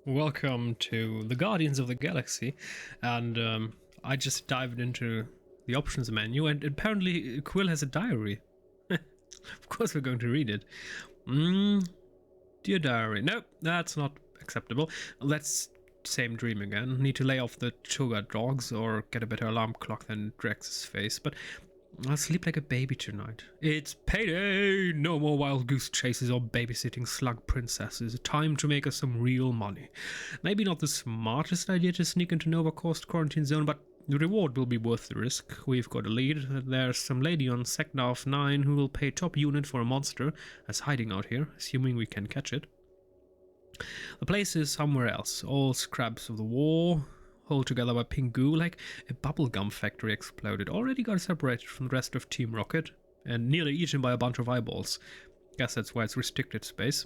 Welcome to the Guardians of the Galaxy, and I just dived into the options menu, and apparently Quill has a diary. Of course we're going to read it. Dear diary. Nope, that's not acceptable. Let's same dream again. Need to lay off the sugar dogs or get a better alarm clock than Drex's face, but I'll sleep like a baby tonight. It's payday! No more wild goose chases or babysitting slug princesses. Time to make us some real money. Maybe not the smartest idea to sneak into Nova Coast quarantine zone, but the reward will be worth the risk. We've got a lead. There's some lady on Secnarf 9 who will pay top unit for a monster that's hiding out here, assuming we can catch it. The place is somewhere else. All scraps of the war, held together by pink goo, like a bubblegum factory exploded. Already got separated from the rest of Team Rocket and nearly eaten by a bunch of eyeballs. Guess that's why it's restricted space.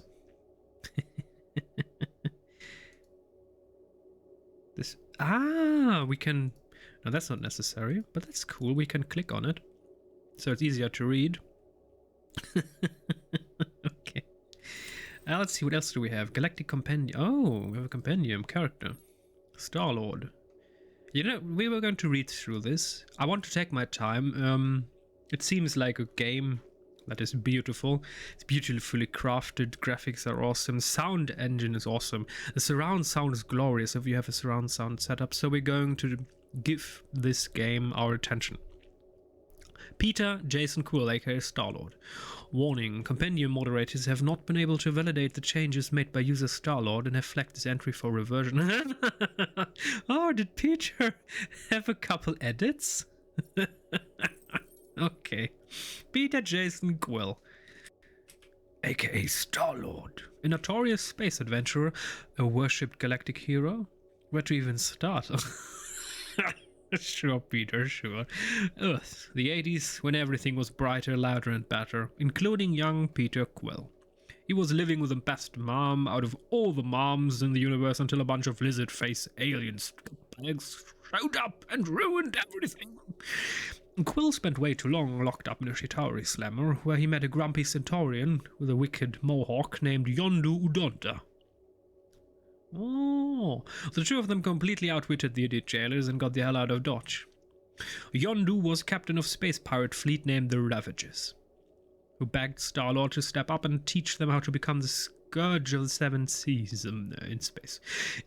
We can... No, that's not necessary, but that's cool. We can click on it, so it's easier to read. Okay. Let's see, what else do we have? Galactic Compendium. Oh, we have a compendium character. Star-Lord. You know, we were going to read through this. I want to take my time. It seems like a game that is beautiful. It's beautifully crafted. Graphics are awesome. Sound engine is awesome. The surround sound is glorious if you have a surround sound setup. So we're going to give this game our attention. Peter Jason Quill, aka Star-Lord. Warning, compendium moderators have not been able to validate the changes made by user Star-Lord and have flagged this entry for reversion. Oh, did Peter have a couple edits? Okay. Peter Jason Quill, aka Star-Lord. A notorious space adventurer, a worshipped galactic hero. Where to even start? Sure, Peter, sure. Earth, the 80s, when everything was brighter, louder and better, including young Peter Quill. He was living with the best mom out of all the moms in the universe until a bunch of lizard-face aliens showed up and ruined everything. Quill spent way too long locked up in a Chitauri slammer, where he met a grumpy Centaurian with a wicked mohawk named Yondu Udonta. Oh, the two of them completely outwitted the idiot jailers and got the hell out of Dodge. Yondu was captain of space pirate fleet named the Ravagers, who begged Star-Lord to step up and teach them how to become the scourge of the seven seas in space.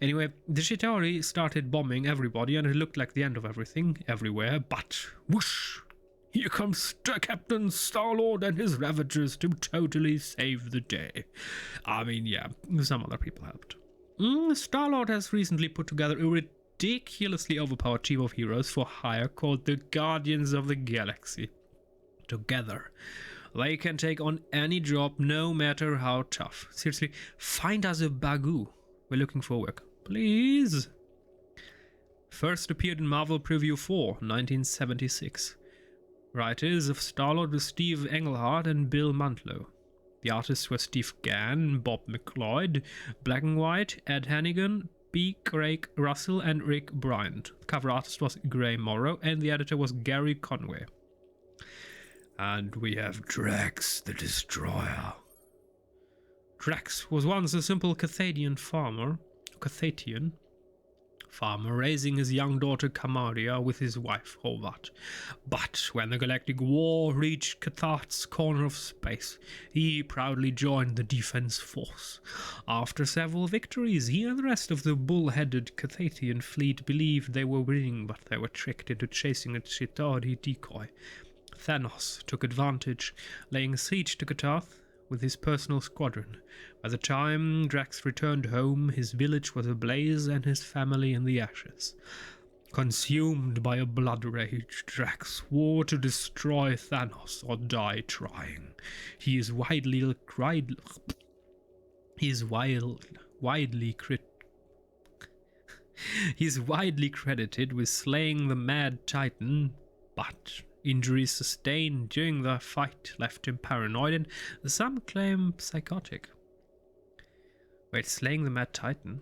Anyway, the Chitauri started bombing everybody and it looked like the end of everything, everywhere, but whoosh! Here comes Captain Star-Lord and his Ravagers to totally save the day. I mean, yeah, some other people helped. Star-Lord has recently put together a ridiculously overpowered team of heroes for hire called the Guardians of the Galaxy. Together, they can take on any job, no matter how tough. Seriously, find us a Bagoo. We're looking for work. Please. First appeared in Marvel Preview 4, 1976. Writers of Star-Lord were Steve Englehart and Bill Mantlo. The artists were Steve Gann, Bob McLeod, Black and White, Ed Hannigan, B. Craig Russell, and Rick Bryant. The cover artist was Gray Morrow, and the editor was Gary Conway. And we have Drax the Destroyer. Drax was once a simple Cathadian farmer, raising his young daughter Kamaria with his wife Hovat. But when the Galactic War reached Cathart's corner of space, he proudly joined the defense force. After several victories, he and the rest of the bull-headed Cathatian fleet believed they were winning, but they were tricked into chasing a Chitauri decoy. Thanos took advantage, laying siege to Catarth with his personal squadron. By the time Drax returned home, his village was ablaze and his family in the ashes. Consumed by a blood rage, Drax swore to destroy Thanos or die trying. He is widely credited with slaying the Mad Titan, but injuries sustained during the fight left him paranoid and some claim psychotic. Wait, slaying the Mad Titan?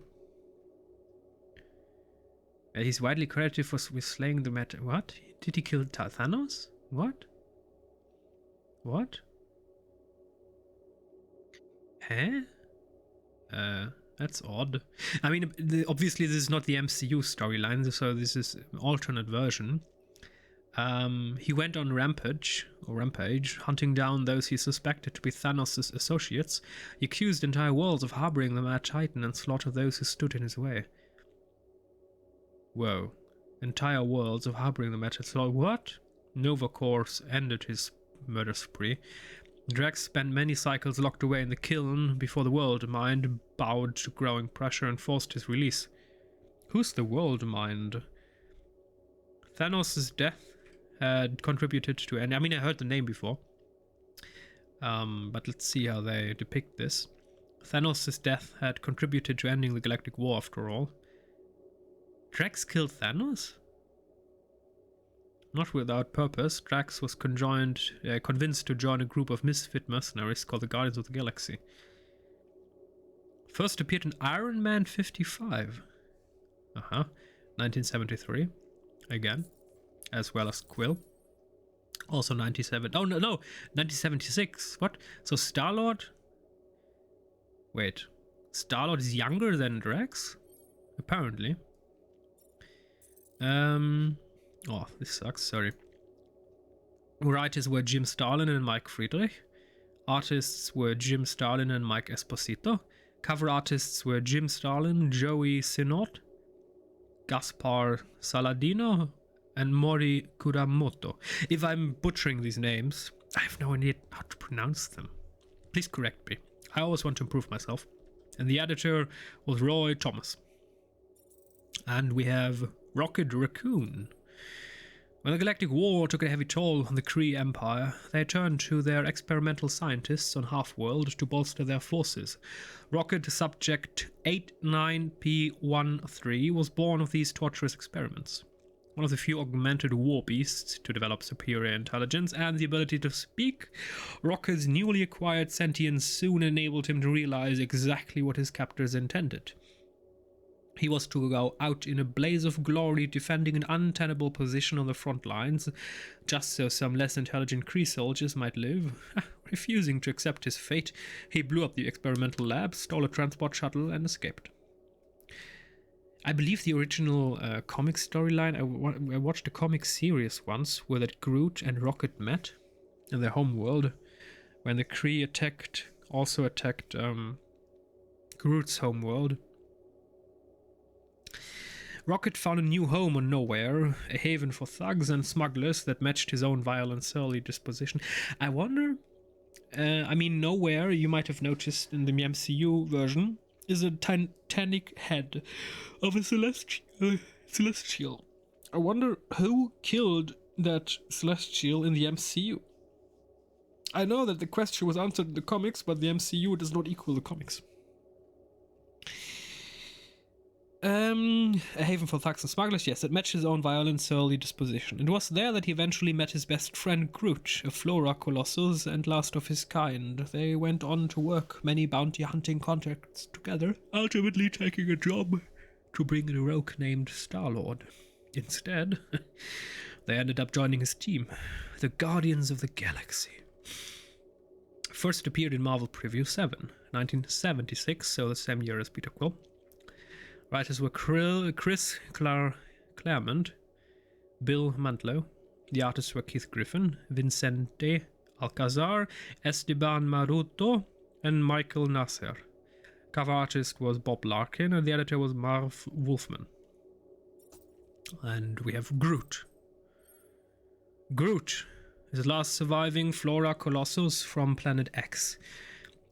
He's widely credited with slaying the Mad... What? Did he kill Thanos? What? What? Huh? That's odd. I mean, obviously this is not the MCU storyline, so this is an alternate version. He went on rampage, hunting down those he suspected to be Thanos' associates. He accused entire worlds of harboring the Mad Titan and slaughtered those who stood in his way. Whoa. Entire worlds of harboring the Mad Titan. What? Nova Corps ended his murder spree. Drax spent many cycles locked away in the kiln before the World Mind bowed to growing pressure and forced his release. Who's the World Mind? Thanos' death had contributed to, and I mean, I heard the name before, but let's see how they depict this. Thanos' death had contributed to ending the Galactic War, after all. Drax killed Thanos? Not without purpose. Drax was convinced to join a group of misfit mercenaries called the Guardians of the Galaxy. First appeared in Iron Man 55. 1973. Again. As well as Quill. Also 1976. What? So Star-Lord? Wait. Star-Lord is younger than Drax? Apparently. Oh, this sucks, sorry. Writers were Jim Starlin and Mike Friedrich. Artists were Jim Starlin and Mike Esposito. Cover artists were Jim Starlin, Joey Sinot, Gaspar Saladino, and Mori Kuramoto. If I'm butchering these names, I have no idea how to pronounce them. Please correct me. I always want to improve myself. And the editor was Roy Thomas. And we have Rocket Raccoon. When the Galactic War took a heavy toll on the Kree Empire, they turned to their experimental scientists on Half-World to bolster their forces. Rocket Subject 89P13 was born of these torturous experiments. One of the few augmented war beasts to develop superior intelligence and the ability to speak, Rocket's newly acquired sentience soon enabled him to realize exactly what his captors intended. He was to go out in a blaze of glory, defending an untenable position on the front lines, just so some less intelligent Kree soldiers might live. Refusing to accept his fate, he blew up the experimental lab, stole a transport shuttle, and escaped. I believe the original comic storyline, I watched a comic series once where that Groot and Rocket met in their home world, when the Kree also attacked Groot's home world. Rocket found a new home on Nowhere, a haven for thugs and smugglers that matched his own violent, surly disposition. I wonder, Nowhere, you might have noticed in the MCU version, is a titanic head of a celestial. I wonder who killed that celestial in the MCU. I know that the question was answered in the comics, but the MCU does not equal the comics. A haven for thugs and smugglers, yes, it matched his own violent, surly disposition. It was there that he eventually met his best friend Groot, a flora colossus and last of his kind. They went on to work many bounty hunting contracts together, ultimately taking a job to bring in a rogue named Star-Lord. Instead, they ended up joining his team, the Guardians of the Galaxy. First appeared in Marvel Preview 7, 1976, so the same year as Peter Quill. Writers were Chris Claremont, Bill Mantlo. The artists were Keith Griffin, Vincente Alcazar, Esteban Maroto, and Michael Nasser. Cover artist was Bob Larkin, and the editor was Marv Wolfman. And we have Groot. Groot is the last surviving Flora Colossus from Planet X.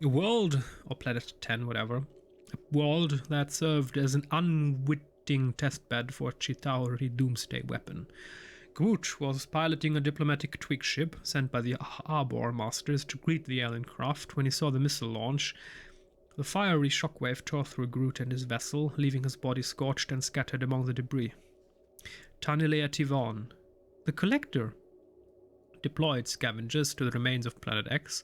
A world, or Planet 10, whatever. A world that served as an unwitting testbed for a Chitauri doomsday weapon. Groot was piloting a diplomatic twig ship sent by the Arbor Masters to greet the alien craft when he saw the missile launch. The fiery shockwave tore through Groot and his vessel, leaving his body scorched and scattered among the debris. Tanilea Tivon, the Collector, deployed scavengers to the remains of Planet X,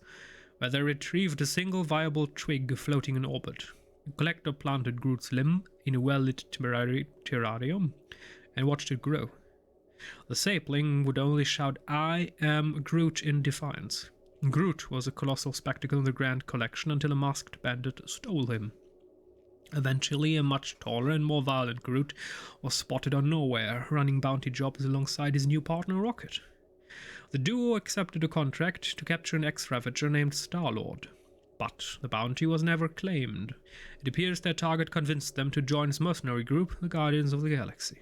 where they retrieved a single viable twig floating in orbit. The Collector planted Groot's limb in a well-lit terrarium and watched it grow. The sapling would only shout, "I am Groot," in defiance. Groot was a colossal spectacle in the Grand Collection until a masked bandit stole him. Eventually, a much taller and more violent Groot was spotted on Nowhere, running bounty jobs alongside his new partner Rocket. The duo accepted a contract to capture an ex-Ravager named Star-Lord, but the bounty was never claimed. It appears their target convinced them to join his mercenary group, the Guardians of the Galaxy.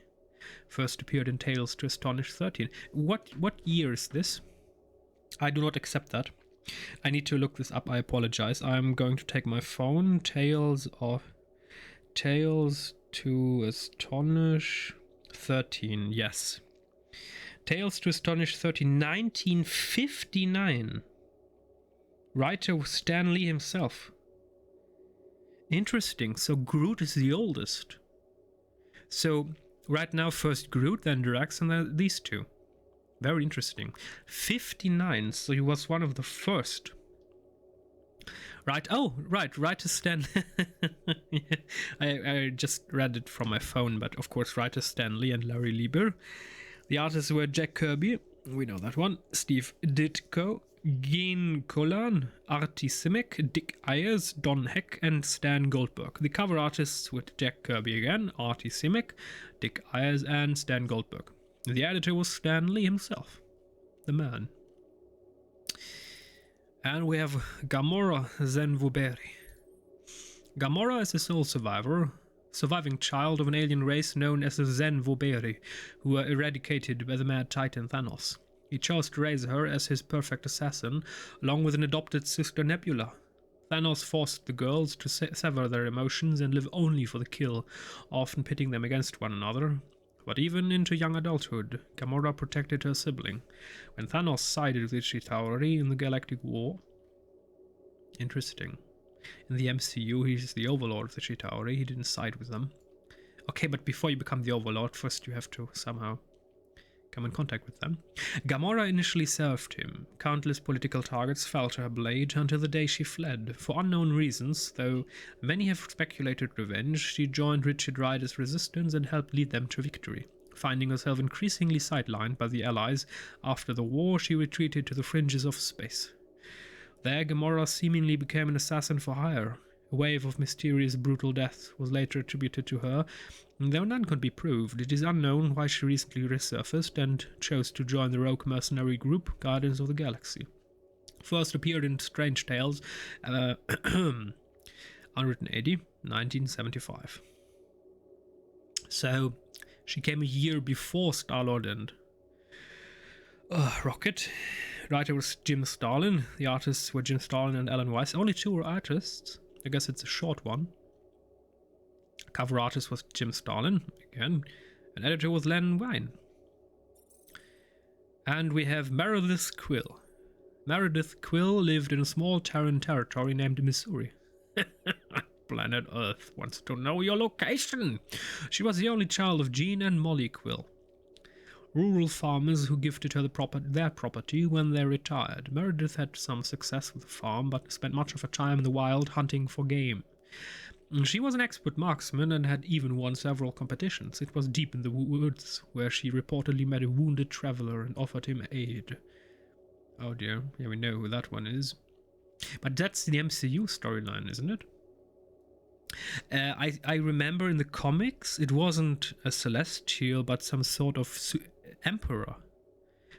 First appeared in Tales to Astonish 13. What year is this? I do not accept that. I need to look this up, I apologize. I'm going to take my phone. Tales to Astonish 13, yes. Tales to Astonish 13, 1959. Writer was Stan Lee himself. Interesting, so Groot is the oldest. So, right now, first Groot, then Drax, and then these two. Very interesting. 59, so he was one of the first. Right, oh, right, writer Stan... I just read it from my phone, but of course writer Stan Lee and Larry Lieber. The artists were Jack Kirby, we know that one, Steve Ditko, Gene Colan, Artie Simek, Dick Ayers, Don Heck, and Stan Goldberg. The cover artists were Jack Kirby again, Artie Simek, Dick Ayers, and Stan Goldberg. The editor was Stan Lee himself, the man. And we have Gamora Zenvuberi. Gamora is a sole surviving child of an alien race known as the Zenvuberi, who were eradicated by the mad titan Thanos. He chose to raise her as his perfect assassin, along with an adopted sister Nebula. Thanos forced the girls to sever their emotions and live only for the kill, often pitting them against one another. But even into young adulthood, Gamora protected her sibling. When Thanos sided with the Chitauri in the Galactic War... Interesting. In the MCU, he's the overlord of the Chitauri. He didn't side with them. Okay, but before you become the overlord, first you have to somehow come in contact with them. Gamora initially served him. Countless political targets fell to her blade until the day she fled. For unknown reasons, though many have speculated revenge, she joined Richard Rider's resistance and helped lead them to victory. Finding herself increasingly sidelined by the Allies after the war, she retreated to the fringes of space. There, Gamora seemingly became an assassin for hire. A wave of mysterious, brutal deaths was later attributed to her, though none could be proved. It is unknown why she recently resurfaced and chose to join the rogue mercenary group, Guardians of the Galaxy. First appeared in Strange Tales, Unwritten 1975. So, she came a year before Star-Lord and Rocket. Writer was Jim Starlin. The artists were Jim Starlin and Alan Weiss. Only two were artists. I guess it's a short one. Cover artist was Jim Starlin, again. And editor was Len Wein. And we have Meredith Quill. Meredith Quill lived in a small Terran territory named Missouri. Planet Earth wants to know your location. She was the only child of Gene and Molly Quill, rural farmers who gifted her their property when they retired. Meredith had some success with the farm, but spent much of her time in the wild hunting for game. She was an expert marksman and had even won several competitions. It was deep in the woods where she reportedly met a wounded traveler and offered him aid. Oh dear, yeah, we know who that one is. But that's the MCU storyline, isn't it? I remember in the comics, it wasn't a Celestial, but some sort of emperor.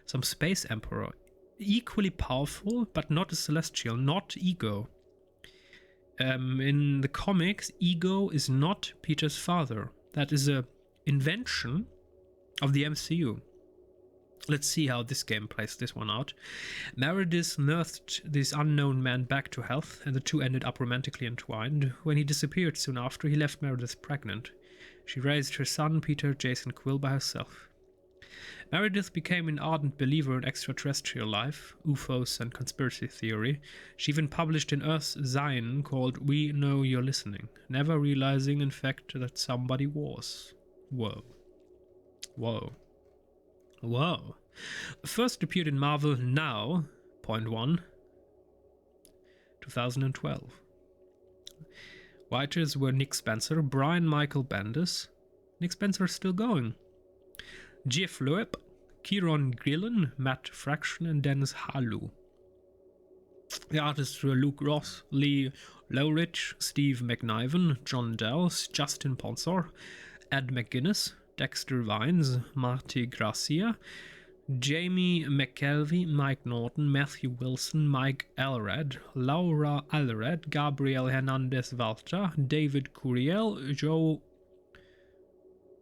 Some space emperor. Equally powerful, but not a Celestial, not Ego. In the comics, Ego is not Peter's father. That is a invention of the MCU. Let's see how this game plays this one out. Meredith nursed this unknown man back to health, and the two ended up romantically entwined. When he disappeared soon after, he left Meredith pregnant. She raised her son, Peter Jason Quill, by herself. Meredith became an ardent believer in extraterrestrial life, UFOs, and conspiracy theory. She even published an Earth zine called We Know You're Listening, never realizing, in fact, that somebody was. Whoa. Whoa. Whoa. First appeared in Marvel Now, .1, 2012. Writers were Nick Spencer, Brian Michael Bendis. Nick Spencer is still going. Jeff Loeb, Kieron Gillen, Matt Fraction, and Dennis Halu. The artists were Luke Ross, Lee Lowrich, Steve McNiven, John Dells, Justin Ponsor, Ed McGuinness, Dexter Vines, Marty Gracia, Jamie McKelvey, Mike Norton, Matthew Wilson, Mike Elred, Laura Elred, Gabriel Hernandez Valcha, David Curiel, Joe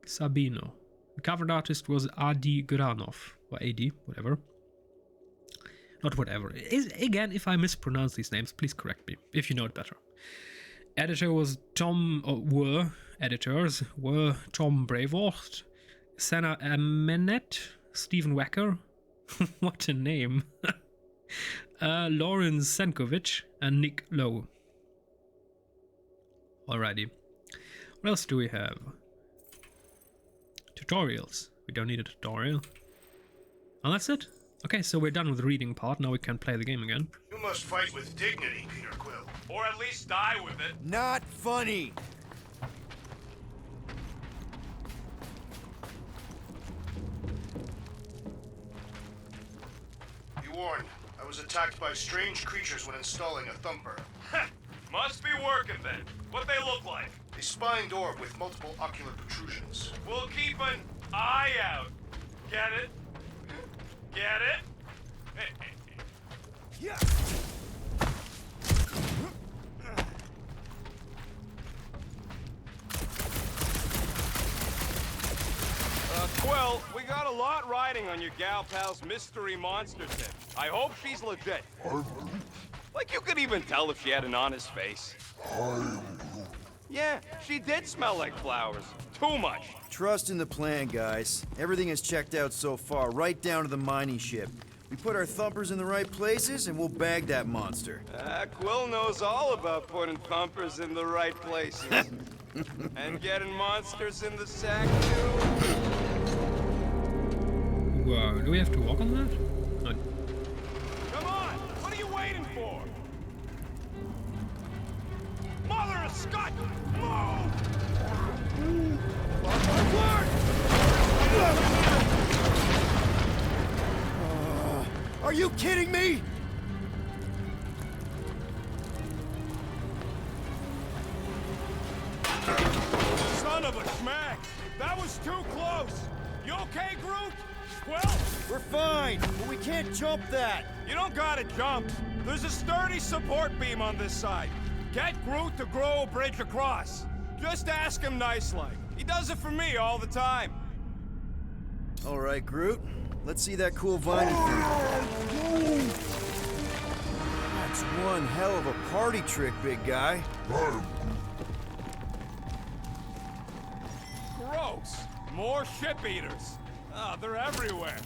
Sabino. The cover artist was Adi Granov, or AD, whatever. Not whatever. Again, if I mispronounce these names, please correct me, if you know it better. Editor was editors were Tom Brevoort, Senna Amenet, Stephen Wecker, what a name, Lauren Senkovic, and Nick Lowe. Alrighty. What else do we have? Tutorials. We don't need a tutorial. And that's it. Okay, so we're done with the reading part. Now we can play the game again. You must fight with dignity, Peter Quill. Or at least die with it. Not funny! Be warned, I was attacked by strange creatures when installing a thumper. Must be working then. What they look like? A spined orb with multiple ocular protrusions. We'll keep an eye out. Get it? Get it? Yeah. Quill, we got a lot riding on your gal pal's mystery monster tip. I hope she's legit. Like you could even tell if she had an honest face. Yeah, she did smell like flowers. Too much. Trust in the plan, guys. Everything is checked out so far, right down to the mining ship. We put our thumpers in the right places, and we'll bag that monster. Quill knows all about putting thumpers in the right places. And getting monsters in the sack, too. Whoa, do we have to walk on that? No. Come on! What are you waiting for? Mother of Scott! Move! Are you kidding me? Son of a schmack! That was too close! You okay, Groot? Well, We're fine, but we can't jump that. you don't gotta jump. There's a sturdy support beam on this side. Get Groot to grow a bridge across. Just ask him nice-like. He does it for me all the time. All right, Groot. Let's see that cool viney thing. That's one hell of a party trick, big guy. Gross. More ship eaters. Ah, they're everywhere.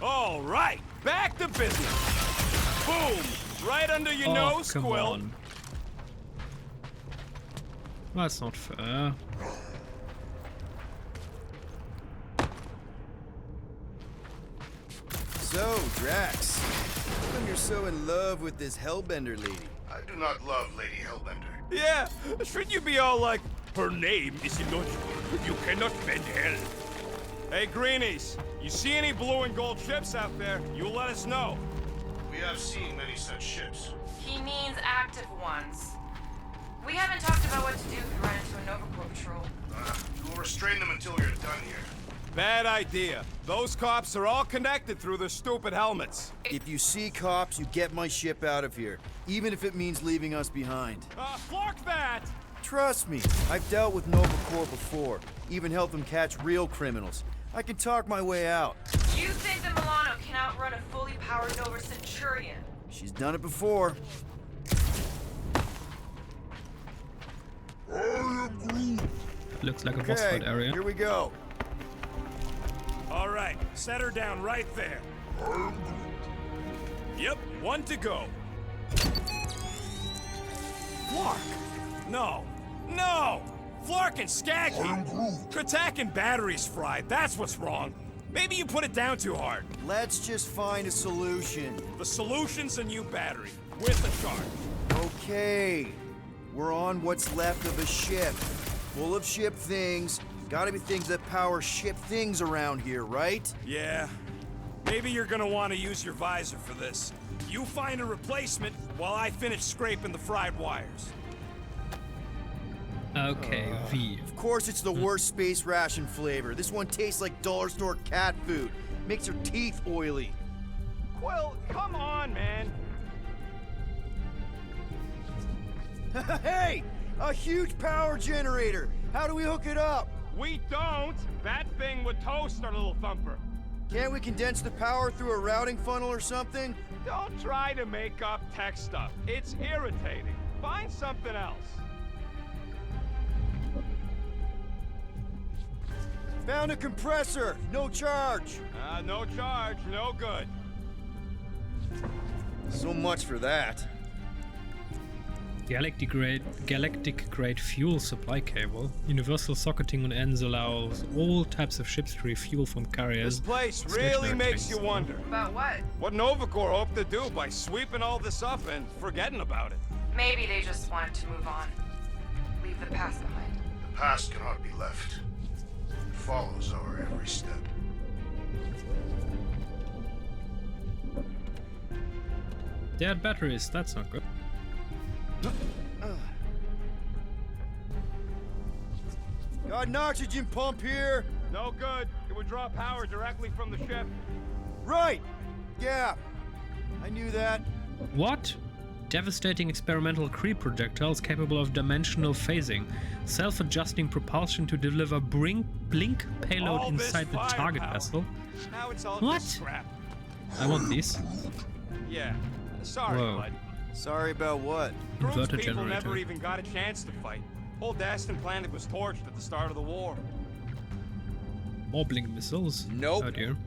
All right, back to business. Boom! Right under your nose, come Quill. on. That's not fair. So, Drax, how come you're so in love with this Hellbender lady? I do not love Lady Hellbender. Yeah, shouldn't you be all like, her name is illogical. You cannot bend hell. Hey, Greenies, you see any blue and gold ships out there, you let us know. We have seen many such ships. He means active ones. We haven't talked about what to do if we run into a Nova Corps patrol. We will restrain them until we are done here. Bad idea. Those cops are all connected through their stupid helmets. If you see cops, you get my ship out of here, even if it means leaving us behind. Flark that! Trust me, I've dealt with Nova Corps before, even helped them catch real criminals. I can talk my way out. You think that Milano can outrun a fully powered Nova Centurion? She's done it before. Looks like a boss Okay, fight area. here we go. All right, set her down right there. Yep, one to go. Flark! No, no! Flark and Skaggy! Kratak and batteries fried, that's what's wrong. Maybe you put it down too hard. Let's just find a solution. The solution's a new battery, with a charge. Okay, we're on what's left of a ship. Full of ship things. Gotta be things that power ship things around here, right? Yeah. Maybe you're gonna want to use your visor for this. You find a replacement while I finish scraping the fried wires. Okay, V. Of course it's the worst space ration flavor. This one tastes like dollar store cat food. Makes your teeth oily. Quill, come on, man. Hey! A huge power generator! How do we hook it up? We don't. That thing would toast our little thumper. Can't we condense the power through a routing funnel or something? Don't try to make up tech stuff. It's irritating. Find something else. Found a compressor! No charge! No charge, no good. So much for that. Galactic grade fuel supply cable. Universal socketing on ends allows all types of ships to refuel from carriers. This place really stationary makes tanks. you wonder. About what? What Novacore hoped to do by sweeping all this up and forgetting about it. Maybe they just wanted to move on. Leave the past behind. The past cannot be left. It follows our every step. Dead batteries, that's not good. Got an oxygen pump here. No good. It would draw power directly from the ship. Right! Yeah. I knew that. What? Devastating experimental creep projectiles capable of dimensional phasing. Self-adjusting propulsion to deliver blink payload All this inside the target firepower. vessel. Now it's all What? just scrap. I want these. Yeah. Sorry, Whoa. bud. Sorry about what? Proulx Inverter people generator. never even got a chance to fight. Whole Daston planet was torched at the start of the war. More blink missiles. Nope. Oh dear.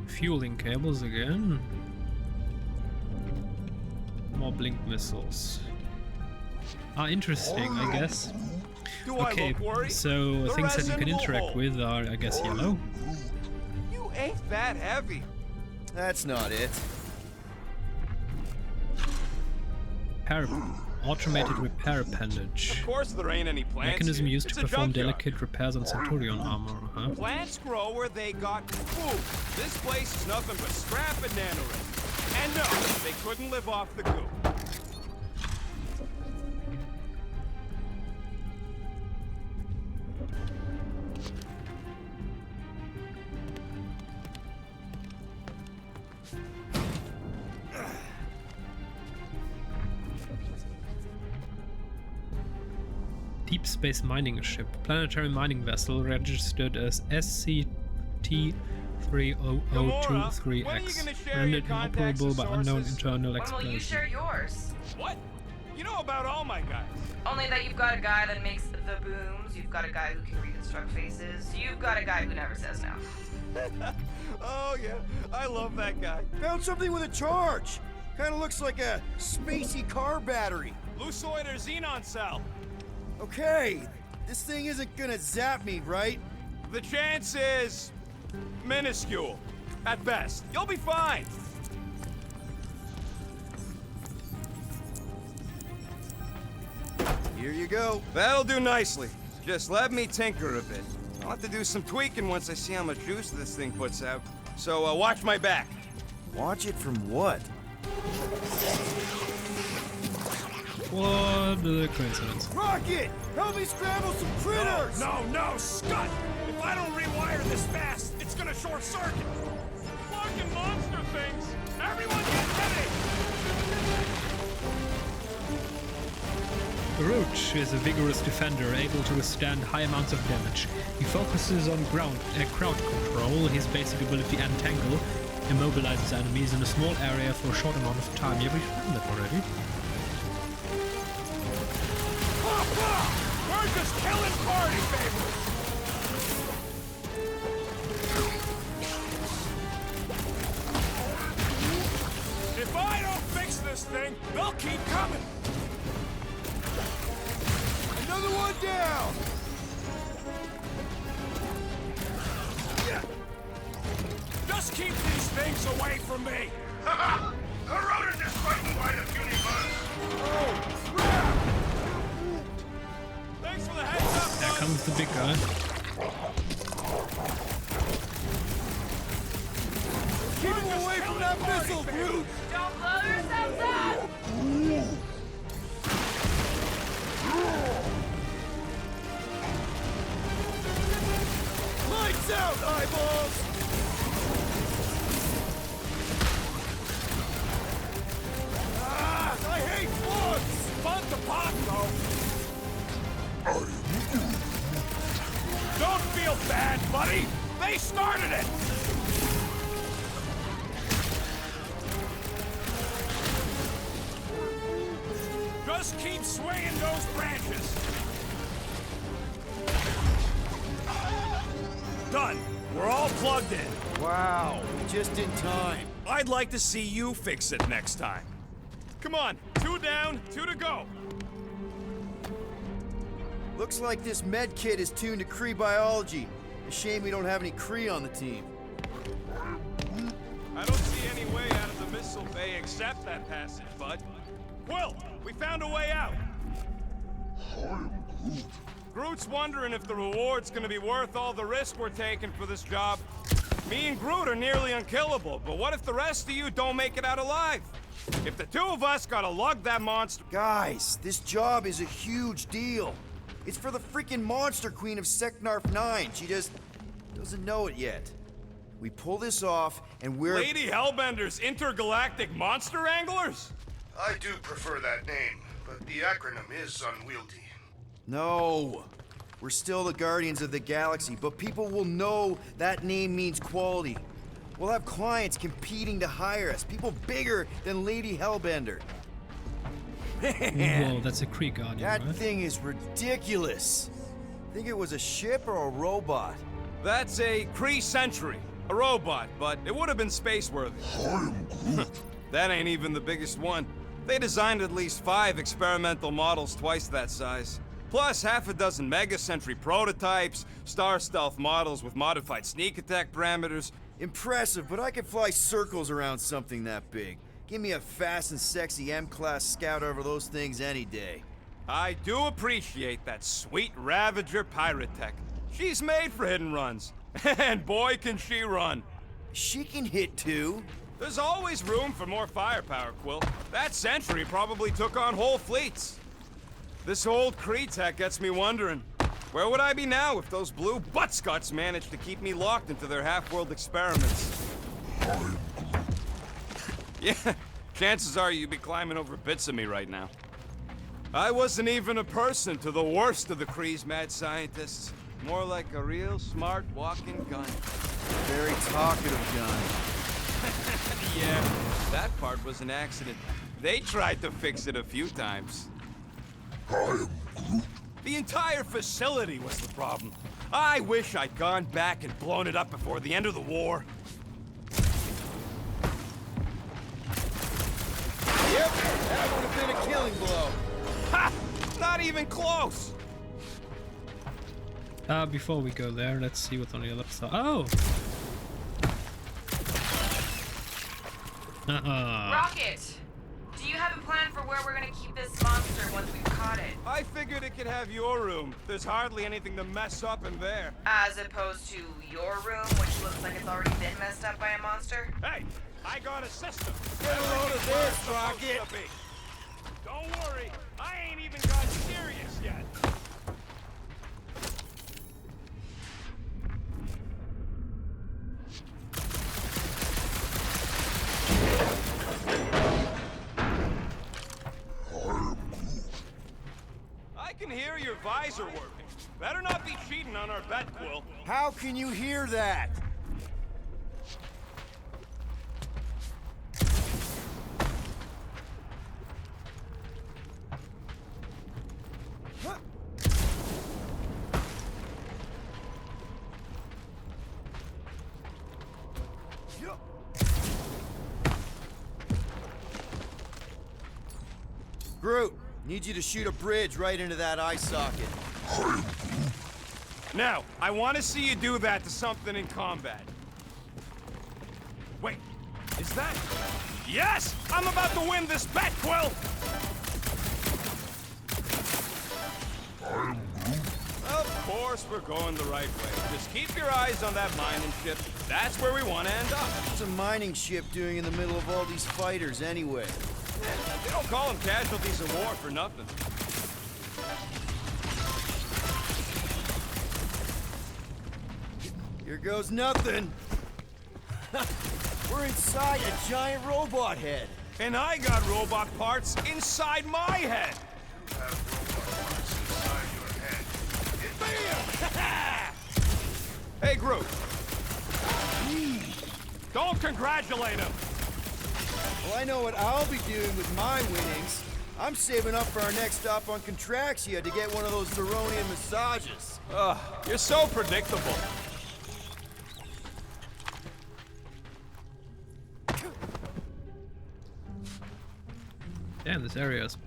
Fueling cables again. More blink missiles. Ah, interesting, I guess. Do Okay, I look worried? so The things that you resin can will interact hold. with are, I guess, yellow. You ain't that heavy. That's not it. Automated repair appendage. Of course there ain't any plants Mechanism here. used It's to a perform junkyard. delicate repairs on Centurion armor. Plants grow where they got food. This place is nothing but scrap and nanorings. And no, they couldn't live off the goo. Deep space mining ship. Planetary mining vessel registered as SCT-30023X. When are you gonna share Rendered your contacts inoperable and by unknown sources? internal When will you explosion. share yours? What? You know about all my guys. Only that you've got a guy that makes the booms, you've got a guy who can reconstruct faces, you've got a guy who never says no. Oh yeah, I love that guy. Found something with a charge. Kinda looks like a spacey car battery. Lusoid or xenon cell. Okay, this thing isn't gonna zap me, right? The chance is minuscule, at best. You'll be fine. Here you go. That'll do nicely. Just let me tinker a bit. I'll have to do some tweaking once I see how much juice this thing puts out. So watch my back. Watch it from what? What a coincidence. Rocket! Help me scramble some critters! No, Scott! If I don't rewire this fast, it's gonna short circuit. Fucking monster things! Everyone get ready! Proulx is a vigorous defender, able to withstand high amounts of damage. He focuses on crowd control. His basic ability, Entangle, immobilizes enemies in a small area for a short amount of time. Yeah, we've done that already. We're just killing party favorites! If I don't fix this thing, they'll keep coming! Another one down! Just keep these things away from me! Haha! The rodent is frightened by the puny buzz! Oh, crap! Thanks for the heads up, There bud. comes the big guy. away from that missile, Groot! Don't blow yourselves up! Lights out, eyeballs! Ah, I hate slugs! Fun to pop, though. Don't feel bad, buddy. They started it. Just keep swinging those branches. Done. We're all plugged in. Wow, just in time. I'd like to see you fix it next time. Come on, 2 down, 2 to go. Looks like this med kit is tuned to Kree biology. A shame we don't have any Kree on the team. I don't see any way out of the missile bay except that passage, bud. Quill, we found a way out. Groot's wondering if the reward's gonna be worth all the risk we're taking for this job. Me and Groot are nearly unkillable, but what if the rest of you don't make it out alive? If the 2 of us gotta lug that monster... Guys, this job is a huge deal. It's for the freaking monster queen of Seknarf 9. She just doesn't know it yet. We pull this off, and we're... Lady Hellbender's intergalactic monster anglers? I do prefer that name, but the acronym is unwieldy. No. We're still the Guardians of the Galaxy, but people will know that name means quality. We'll have clients competing to hire us, people bigger than Lady Hellbender. Whoa, that's a Kree Guardian, That right? thing is ridiculous. Think it was a ship or a robot? That's a Kree Sentry. A robot, but it would have been space-worthy. That ain't even the biggest one. They designed at least 5 experimental models twice that size. Plus half a dozen Mega Sentry prototypes, Star Stealth models with modified sneak attack parameters. Impressive, but I could fly circles around something that big. Give me a fast and sexy M-Class Scout over those things any day. I do appreciate that sweet Ravager pirate tech. She's made for hit and runs. And boy, can she run. She can hit too. There's always room for more firepower, Quill. That Sentry probably took on whole fleets. This old Kree tech gets me wondering, where would I be now if those blue buttscuts managed to keep me locked into their half-world experiments? Yeah, chances are you'd be climbing over bits of me right now. I wasn't even a person to the worst of the Kree's mad scientists. More like a real smart walking gun. Very talkative gun. Yeah, that part was an accident. They tried to fix it a few times. The entire facility was the problem. I wish I'd gone back and blown it up before the end of the war. Yep, that would have been a killing blow. Ha! Not even close! Before we go there, let's see what's on the other side. Oh! Rocket! Do you have a plan for where we're gonna keep this monster once we've caught it? I figured it could have your room. There's hardly anything to mess up in there. As opposed to your room, which looks like it's already been messed up by a monster? Hey, I got a system. Get a load of this, Rocket. Don't worry, I ain't even got serious yet. I can hear your visor working. Better not be cheating on our bet, Quill. How can you hear that? Huh. Groot, need you to shoot a bridge right into that eye socket. Now, I want to see you do that to something in combat. Wait, is that... Yes! I'm about to win this bet, Quill! Of course, we're going the right way. Just keep your eyes on that mining ship. That's where we want to end up. What's a mining ship doing in the middle of all these fighters anyway? They don't call them casualties of war for nothing. Here goes nothing. We're inside a giant robot head. And I got robot parts inside my head. You have robot parts inside your head. Hey, Groot. Don't congratulate him. Well, I know what I'll be doing with my winnings. I'm saving up for our next stop on Contraxia to get one of those Zeronian massages. Ugh, you're so predictable. Damn, this area is...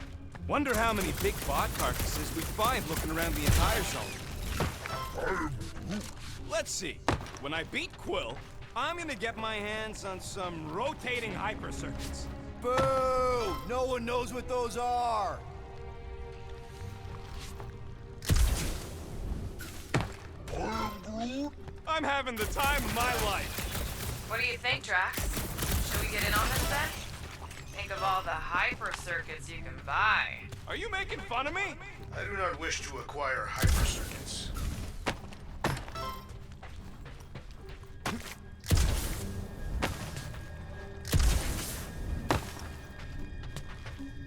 Wonder how many big bot carcasses we find looking around the entire zone. Let's see. When I beat Quill, I'm gonna get my hands on some rotating hypercircuits. Boo! No one knows what those are! I'm having the time of my life. What do you think, Drax? Should we get in on this then? Think of all the hyper circuits you can buy. Are you making fun of me? I do not wish to acquire hypercircuits.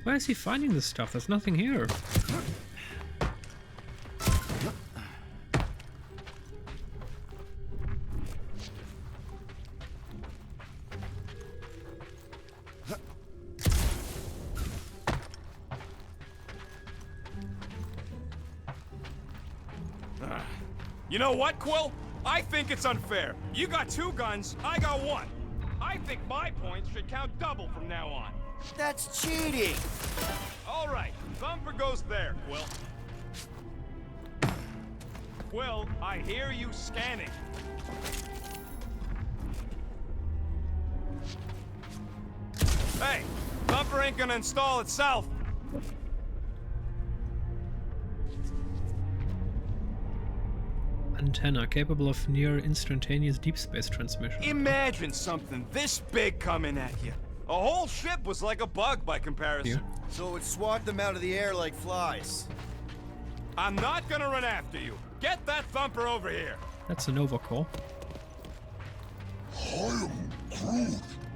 Where is he finding this stuff? There's nothing here. You know what, Quill? I think it's unfair. You got 2 guns, I got 1. I think my points should count double from now on. That's cheating! All right, Thumper goes there, Quill. Quill, I hear you scanning. Hey, Thumper ain't gonna install itself. Antenna capable of near instantaneous deep space transmission. Imagine something this big coming at you. A whole ship was like a bug by comparison. Yeah. So it would swat them out of the air like flies. I'm not gonna run after you. Get that Thumper over here. That's a Nova core.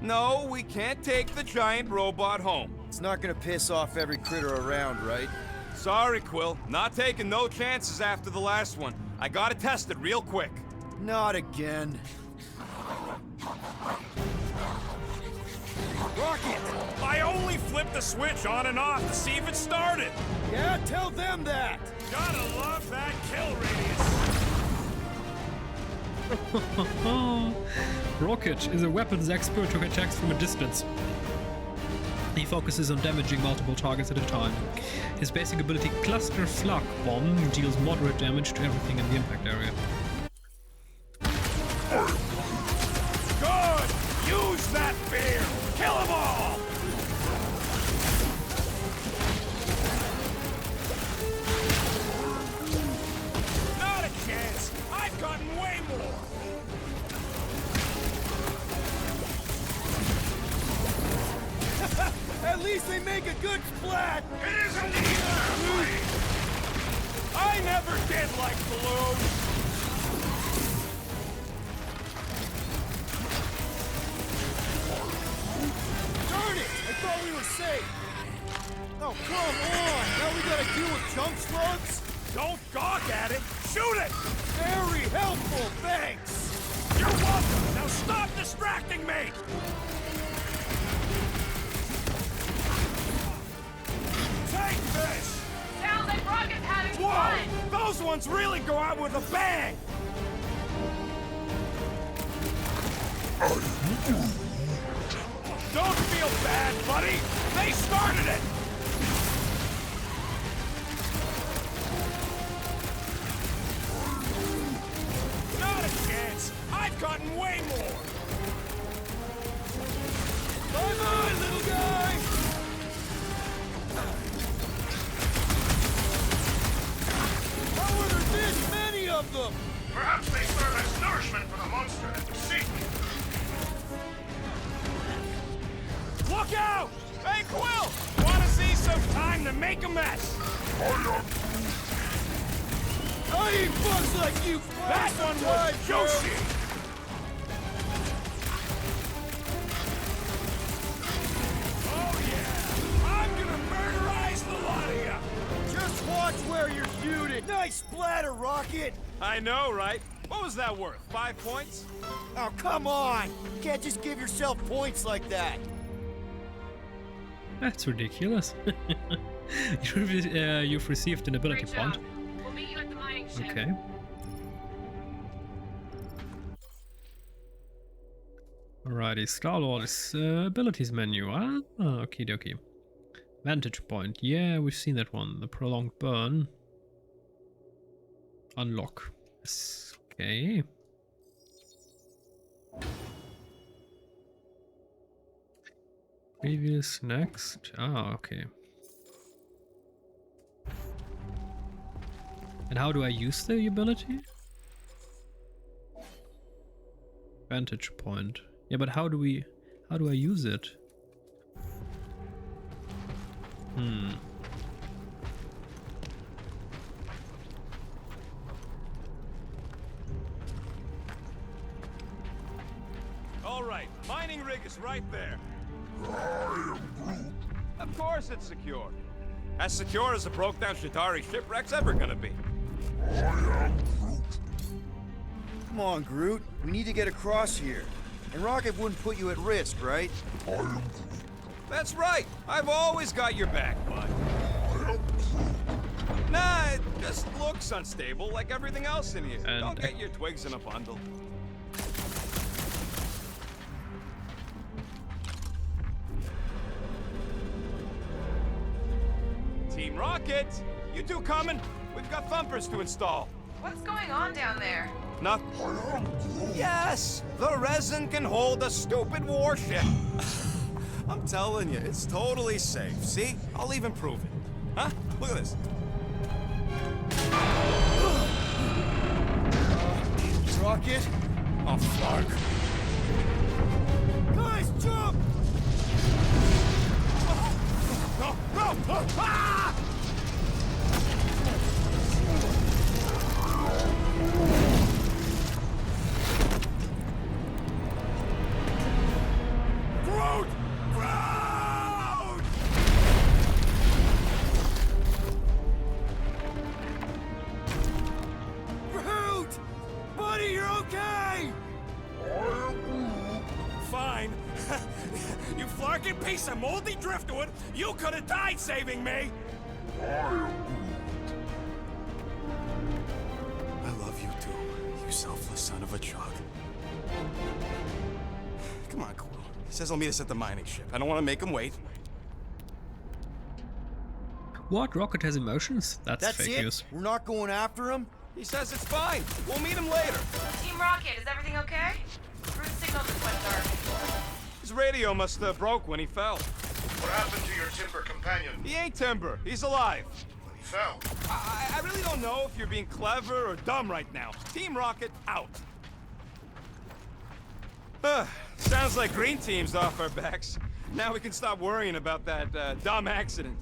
No, we can't take the giant robot home. It's not gonna piss off every critter around, right? Sorry, Quill. Not taking no chances after the last one. I gotta test it real quick. Not again. Rocket! I only flipped the switch on and off to see if it started. Yeah, tell them that! Gotta love that kill radius. Rocket is a weapons expert who attacks from a distance. He focuses on damaging multiple targets at a time. His basic ability, Cluster Flak Bomb, deals moderate damage to everything in the impact area. Good! Use that beer! Kill them all! Not a chance! I've gotten way more! At least they make a good splat! It isn't either! I never did like balloons! Darn it! I thought we were safe! Oh, come on! Now we gotta deal with junk slugs? Don't gawk at it! Shoot it! Very helpful, thanks! You're welcome! Now stop distracting me! Take this! Sounds like Rocket's having Whoa! fun! Those ones really go out with a bang! Don't feel bad, buddy! They started it! Not a chance! I've gotten way more! Bye-bye, little guy! How are there this many of of them! Perhaps they serve as nourishment for the monster that we seek. Look out! Hey, Quill! Wanna see some time to make a mess? I eat bugs like you! That one was juicy! Oh yeah! I'm gonna murderize the lot of ya! Just watch where you're shooting! Nice splatter, Rocket! I know, right? What was that worth? 5 points? Oh, come on! You can't just give yourself points like that! That's ridiculous. You've received an ability Great point. job. We'll meet you at the mining ship. Okay. Alrighty, Star-Lord's abilities menu. Ah, okie dokie. Vantage point. Yeah, we've seen that one. The prolonged burn. Unlock. Yes. Okay. Previous, next. Ah, okay. And how do I use the ability? Vantage point. Yeah, but how do I use it? All right, mining rig is right there. Of course it's secure. As secure as a broke-down Chitauri shipwreck's ever gonna be. Come on, Groot. We need to get across here. And Rocket wouldn't put you at risk, right? That's right. I've always got your back, bud. Nah, it just looks unstable like everything else in here. And Don't get your twigs in a bundle. Team Rocket! You two coming? We've got thumpers to install. What's going on down there? Nothing. Yes! The resin can hold a stupid warship. I'm telling you, it's totally safe. See? I'll even prove it. Huh? Look at this. Rocket? Oh, fuck. Guys, jump! No! No! Ah! Groot! Groot! Groot! Buddy, you're okay! Fine. You flarkin' piece of moldy driftwood! You could have died saving me! I love you too, you selfless son of a chug. Come on, Quill. He says he'll meet us at the mining ship. I don't want to make him wait. What? Rocket has emotions? That's That's fake it? news. We're not going after him? He says it's fine. We'll meet him later. Team Rocket, is everything okay? Groot signal just went dark. His radio must have broke when he fell. What happened to your timber companion? He ain't Timber. He's alive. When he fell? I really don't know if you're being clever or dumb right now. Team Rocket, out. Sounds like Green Team's off our backs. Now we can stop worrying about that dumb accident.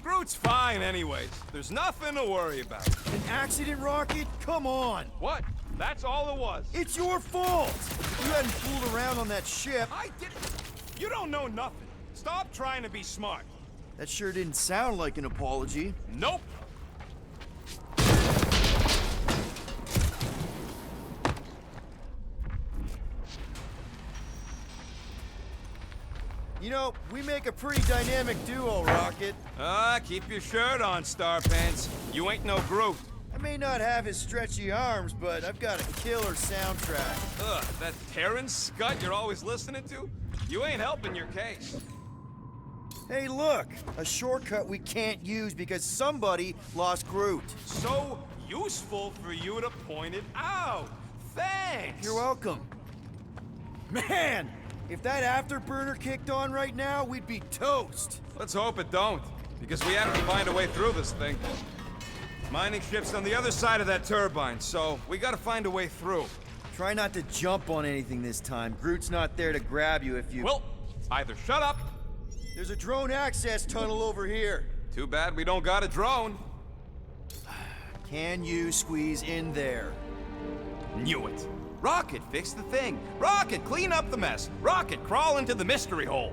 Groot's fine anyways. There's nothing to worry about. An accident, Rocket? Come on! What? That's all it was. It's your fault! You hadn't fooled around on that ship. I didn't. You don't know nothing. Stop trying to be smart. That sure didn't sound like an apology. Nope. You know, we make a pretty dynamic duo, Rocket. Keep your shirt on, Star Pants. You ain't no Groot. I may not have his stretchy arms, but I've got a killer soundtrack. That Terran scut you're always listening to? You ain't helping your case. Hey, look! A shortcut we can't use because somebody lost Groot. So useful for you to point it out. Thanks. You're welcome. Man! If that afterburner kicked on right now, we'd be toast. Let's hope it don't, because we have to find a way through this thing. Mining ship's on the other side of that turbine, so we gotta find a way through. Try not to jump on anything this time. Groot's not there to grab you if you... Well, either shut up. There's a drone access tunnel over here. Too bad we don't got a drone. Can you squeeze in there? Knew it. Rocket, fix the thing. Rocket, clean up the mess. Rocket, crawl into the mystery hole.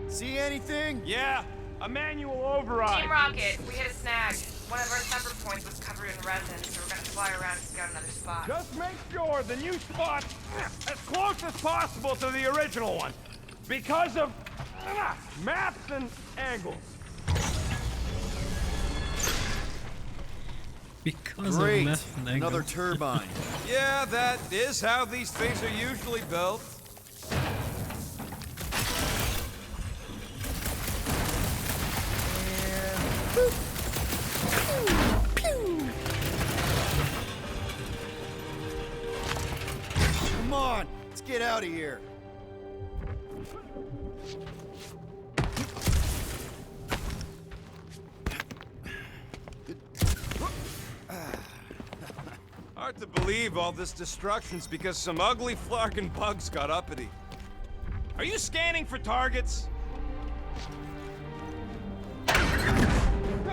See anything? Yeah, a manual override. Team Rocket, we hit a snag. One of our temper points was covered in resin, so we're gonna fly around and scout another spot. Just make sure the new spot's as close as possible to the original one. Because of maps and angles. Because Great. of meth and Another angle. turbine. Yeah, that is how these things are usually built. Come on, let's get out of here. Hard to believe all this destruction's because some ugly flarkin' bugs got uppity. Are you scanning for targets?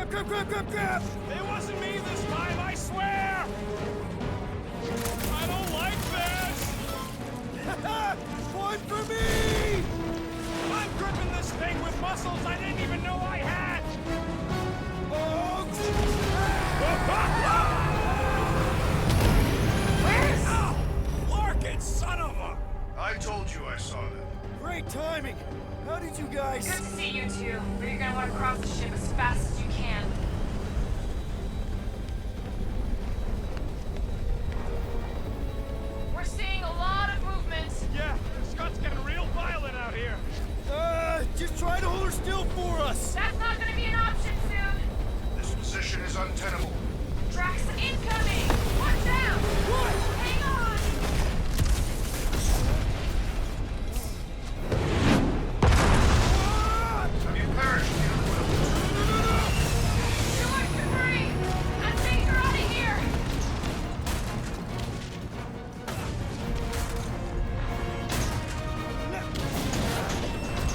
Grab! It wasn't me this time, I swear! I don't like this! One for me! I'm gripping this thing with muscles I didn't even know I had! Where's... Oh, Larkin, son of a... I told you I saw them. Great timing. How did you guys... Good to see you two, but you're gonna want to cross the ship as fast as you can. We're seeing a lot of movement. Yeah, Scott's getting real violent out here. Just try to hold her still for us. That's not gonna be an option soon. This position is untenable. Drax incoming! Watch out! What? Hang on! Have you perished, Peter Quill? Too much debris! I'm taking her out of here!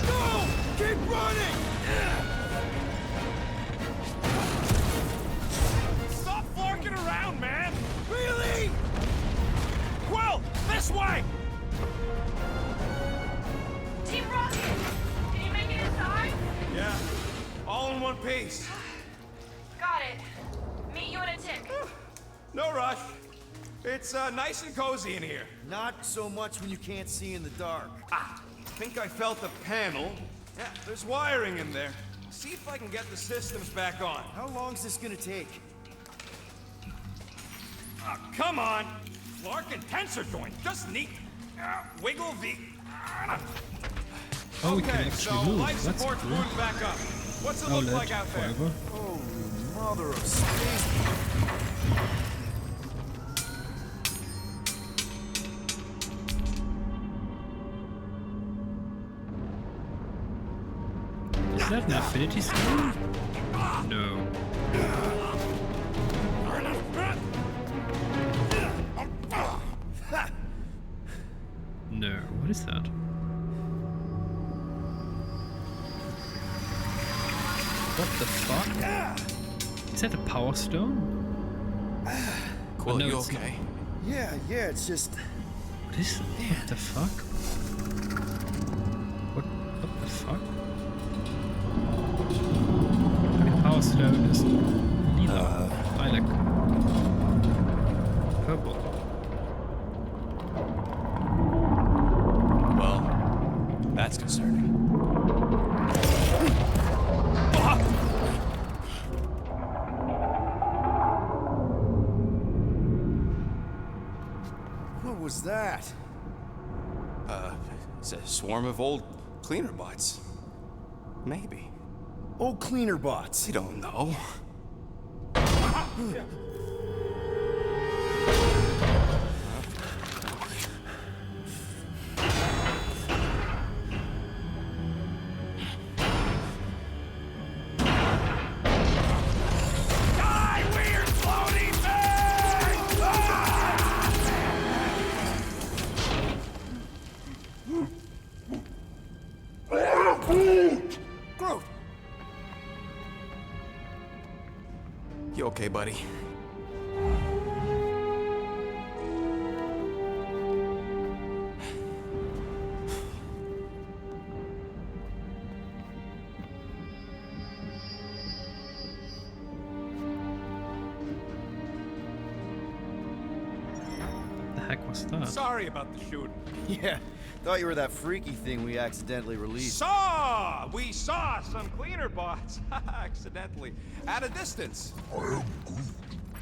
No! Keep running! Stop flarking around, man! Really? Quill, this way! Team Rocket! Can you make it inside? Yeah, all in one piece. Got it. Meet you in a tick. No rush. It's nice and cozy in here. Not so much when you can't see in the dark. Ah, think I felt the panel. Yeah, there's wiring in there. See if I can get the systems back on. How long's this gonna take? Come on! Larkin tensor joint, just neat. Wiggle the... Oh, we can Okay, actually so move. life That's support's cool. booted back up. What's it Oh, look LED like out there? fiber. Holy mother of space. Is that an affinity stone? No. No. What is that? What the fuck? Is that a power stone? Quill, no, you it's okay? Yeah, it's just... What is? What the fuck? What the fuck? I mean, power stone is lila, lilac, purple. Well, that's concerning. What was that? It's a swarm of old cleaner bots. Maybe. Oh, cleaner bots. I don't know. Die, weird flark! You okay, buddy? The heck was that? Sorry about the shooting. Yeah, thought you were that freaky thing we accidentally released. We saw some cleaner bots, accidentally, at a distance.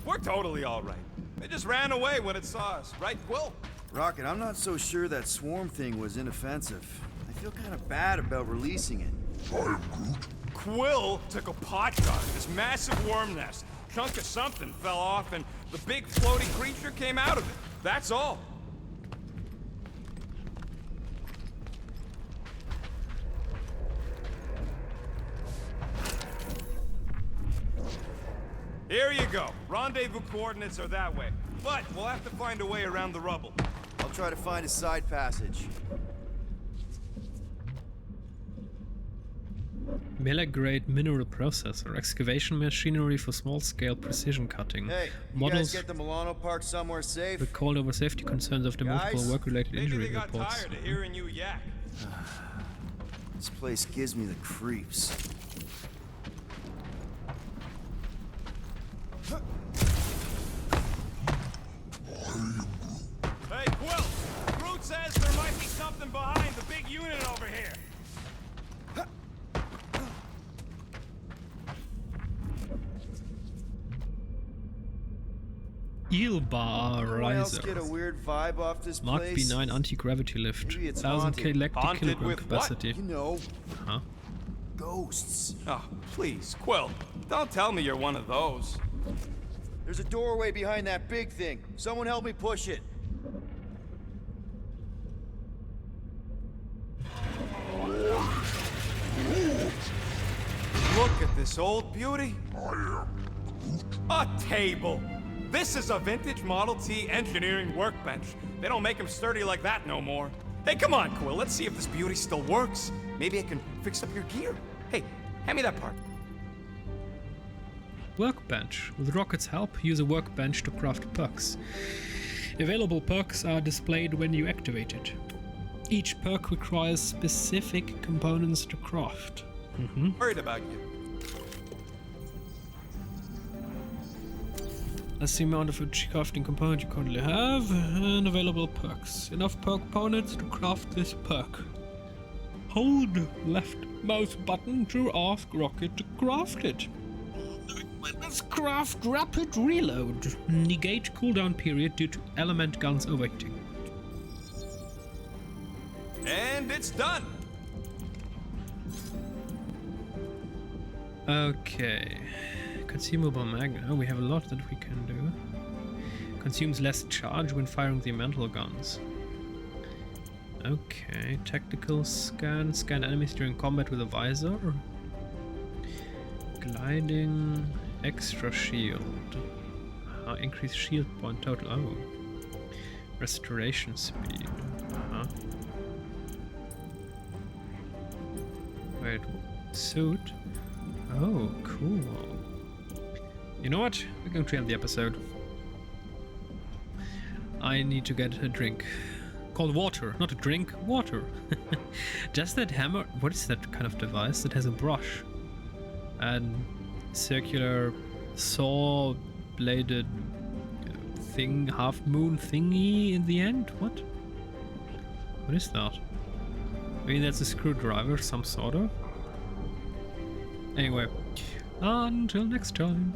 We're totally all right. They just ran away when it saw us, right, Quill? Rocket, I'm not so sure that swarm thing was inoffensive. I feel kind of bad about releasing it. Quill took a pot shot at this massive worm nest. Chunk of something fell off, and the big floating creature came out of it. That's all. Here you go. Rendezvous coordinates are that way. But we'll have to find a way around the rubble. I'll try to find a side passage. Melee-grade mineral processor, excavation machinery for small-scale precision cutting. Hey, you Models guys get the Milano Park somewhere safe? recalled over safety concerns after multiple Guys? work-related Maybe injury they got reports. tired of hearing you yak. This place gives me the creeps. Hey, Quill! Proulx says there might be something behind the big unit over here. Eel-bar Anyone else riser. get a weird vibe off this Mark place? B9 anti-gravity lift. Maybe it's 1000 haunted. electric Haunted kilogram with what? capacity. You know, Huh? ghosts. Oh, please, Quill. Don't tell me you're one of those. There's a doorway behind that big thing. Someone help me push it. Look at this old beauty. A table. This is a vintage Model T engineering workbench. They don't make them sturdy like that no more. Hey, come on, Quill. Let's see if this beauty still works. Maybe I can fix up your gear. Hey, hand me that part. Workbench. With Rocket's help, use a workbench to craft perks. Available perks are displayed when you activate it. Each perk requires specific components to craft. Worried about you. That's the amount of each crafting component you currently have, and available perks. Enough perk components to craft this perk. Hold left mouse button to ask Rocket to craft it. Let's craft rapid reload. Negate cooldown period due to element guns overheating. And it's done. Okay. Consumable magnet. Oh, we have a lot that we can do. Consumes less charge when firing the mental guns. Okay. Tactical scan. Scan enemies during combat with a visor. Gliding. Extra shield. Increase shield point total. Oh. Restoration speed. Wait. Suit. Oh, cool. You know what? We're going to end the episode. I need to get a drink. Called water. Not a drink, water. Does that hammer... What is that kind of device that has a brush? And circular saw-bladed thing, half-moon thingy in the end? What? What is that? Maybe that's a screwdriver, some sort of? Anyway, until next time.